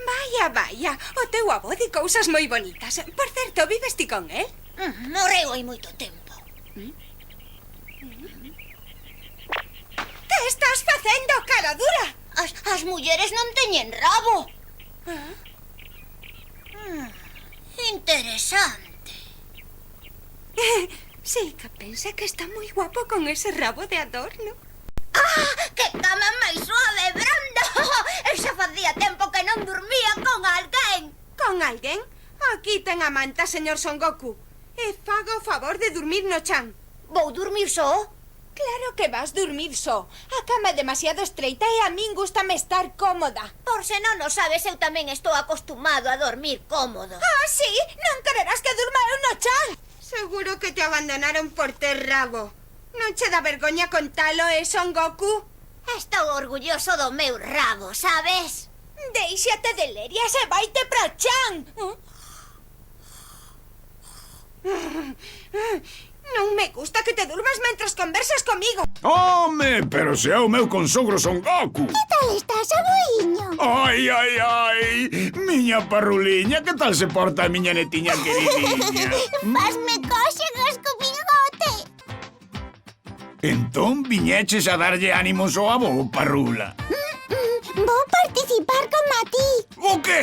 Vaya, vaya, o teu avó di cousas moi bonitas. Por certo, vives ti con él? Morreu hai moito tempo. Que estás facendo, cara dura? As mulleres non teñen rabo. Interesante. Sí, que pensa que está moi guapo con ese rabo de adorno. Que cama máis suave e branda. Eu xa facía tempo que non dormía con alguén. Con alguén? Aquí ten a manta, señor Son Goku. E faga o favor de dormir no chan. Vou dormir só? Claro que vas dormir só. A cama é demasiado estreita e a min gústame estar cómoda. Por se non o sabes, eu tamén estou acostumado a dormir cómodo. Ah, sí? Non quererás que durma eu no chan? Seguro que te abandonaron por ter rabo. Non che dá vergoña contalo, Son Goku? Estou orgulloso do meu rabo, sabes? Déixate de lerias e vaite pra chan. Non me gusta que te durmas mentras conversas comigo. Home, pero se é o meu consogro Son Goku. Que tal estás, aboiño? Ai, ai, ai, miña parruliña, que tal se porta a miña netiña queridinha? Fasme cóxegas co bigote. Entón viñeches a darlle ánimos ao avó, parrula. Vou participar como a ti. O que?